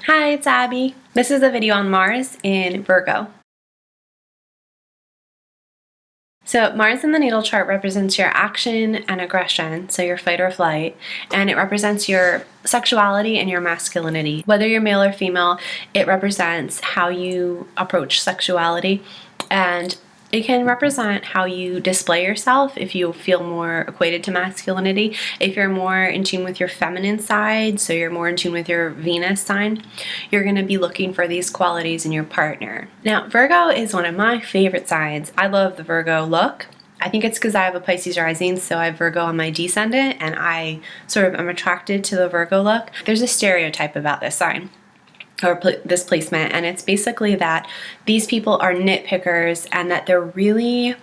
Hi, it's Abby. This is a video on Mars in Virgo. So Mars in the natal chart represents your action and aggression, so your fight or flight, and it represents your sexuality and your masculinity. Whether you're male or female, it represents how you approach sexuality, and it can represent how you display yourself if you feel more equated to masculinity. If you're more in tune with your feminine side, so you're more in tune with your Venus sign, you're going to be looking for these qualities in your partner. Now, Virgo is one of my favorite signs. I love the Virgo look. I think it's because I have a Pisces rising, so I have Virgo on my descendant, and I sort of am attracted to the Virgo look. There's a stereotype about this sign, or this placement, and it's basically that these people are nitpickers and that they're really,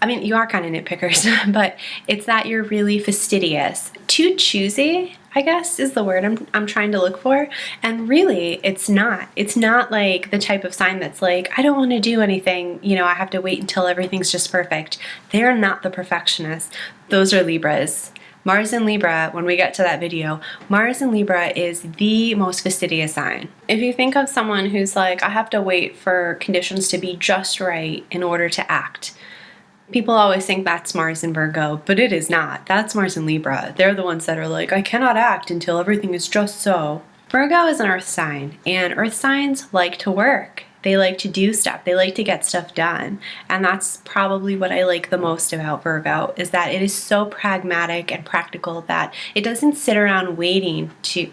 I mean, you are kind of nitpickers, but it's that you're really fastidious. Too choosy, I guess, is the word I'm trying to look for. And really, it's not. It's not like the type of sign that's like, I don't want to do anything, I have to wait until everything's just perfect. They're not the perfectionists. Those are Libras. Mars in Libra, when we get to that video, Mars in Libra is the most fastidious sign. If you think of someone who's like, I have to wait for conditions to be just right in order to act, people always think that's Mars in Virgo, but it is not. That's Mars in Libra. They're the ones that are like, I cannot act until everything is just so. Virgo is an earth sign, and earth signs like to work. They like to do stuff. They like to get stuff done. And that's probably what I like the most about Virgo, is that it is so pragmatic and practical that it doesn't sit around waiting to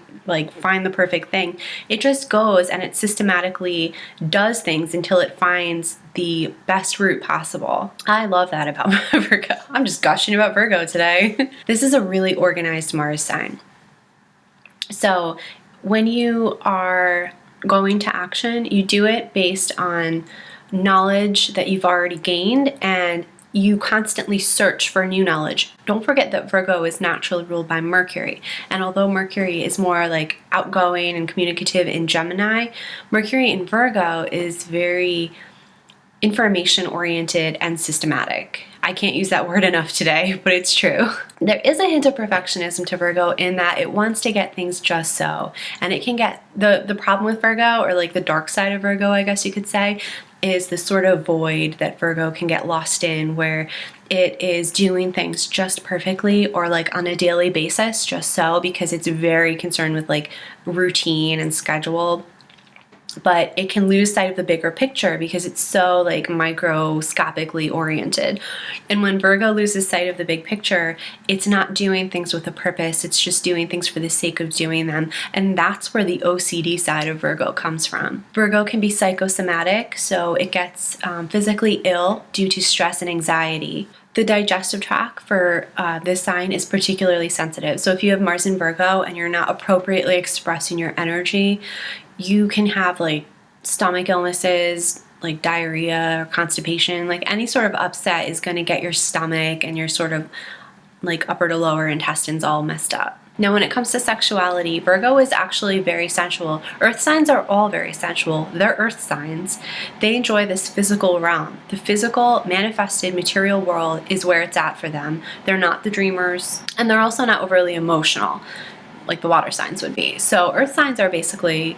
find the perfect thing. It just goes and it systematically does things until it finds the best route possible. I love that about Virgo. I'm just gushing about Virgo today. This is a really organized Mars sign. So when you are going to action, you do it based on knowledge that you've already gained, and you constantly search for new knowledge. Don't forget that Virgo is naturally ruled by Mercury, and although Mercury is more like outgoing and communicative in Gemini, Mercury in Virgo is very information oriented and systematic. I can't use that word enough today, but it's true. There is a hint of perfectionism to Virgo in that it wants to get things just so. And it can get, the problem with Virgo, or like the dark side of Virgo, I guess you could say, is the sort of void that Virgo can get lost in, where it is doing things just perfectly or like on a daily basis just so, because it's very concerned with like routine and schedule. But it can lose sight of the bigger picture because it's so like microscopically oriented. And when Virgo loses sight of the big picture, it's not doing things with a purpose. It's just doing things for the sake of doing them. And that's where the OCD side of Virgo comes from. Virgo can be psychosomatic, so it gets physically ill due to stress and anxiety. The digestive tract for this sign is particularly sensitive. So if you have Mars in Virgo and you're not appropriately expressing your energy, you can have like stomach illnesses, like diarrhea or constipation. Like any sort of upset is going to get your stomach and your sort of like upper to lower intestines all messed up. Now, when it comes to sexuality, Virgo is actually very sensual. Earth signs are all very sensual. They're earth signs. They enjoy this physical realm. The physical, manifested, material world is where it's at for them. They're not the dreamers, and they're also not overly emotional, like the water signs would be. So earth signs are basically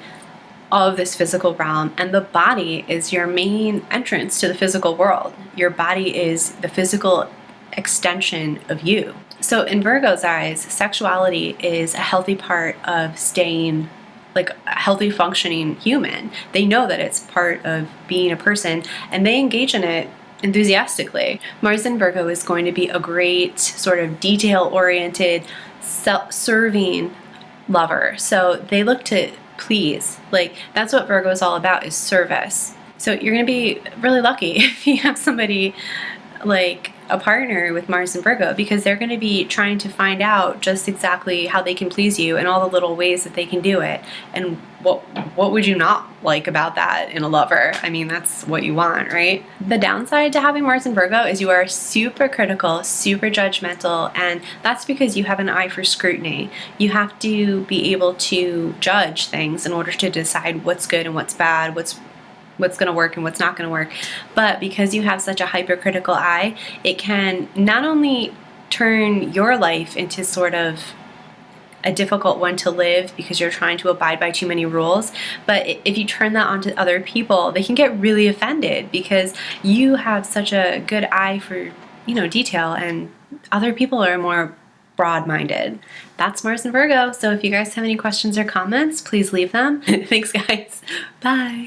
all of this physical realm, and the body is your main entrance to the physical world. Your body is the physical extension of you. So in Virgo's eyes, sexuality is a healthy part of staying like a healthy functioning human. They know that it's part of being a person, and they engage in it enthusiastically. Mars in Virgo is going to be a great sort of detail-oriented, self-serving lover. So they look to please. Like, that's what Virgo is all about, is service. So you're going to be really lucky if you have somebody like a partner with Mars and Virgo, because they're going to be trying to find out just exactly how they can please you and all the little ways that they can do it. And what would you not like about that in a lover? I mean, that's what you want, right? The downside to having Mars and Virgo is you are super critical, super judgmental, and that's because you have an eye for scrutiny. You have to be able to judge things in order to decide what's good and what's bad, what's going to work and what's not going to work. But because you have such a hypercritical eye, it can not only turn your life into sort of a difficult one to live because you're trying to abide by too many rules. But if you turn that onto other people, they can get really offended because you have such a good eye for, detail, and other people are more broad-minded. That's Mars in Virgo. So if you guys have any questions or comments, please leave them. Thanks, guys. Bye.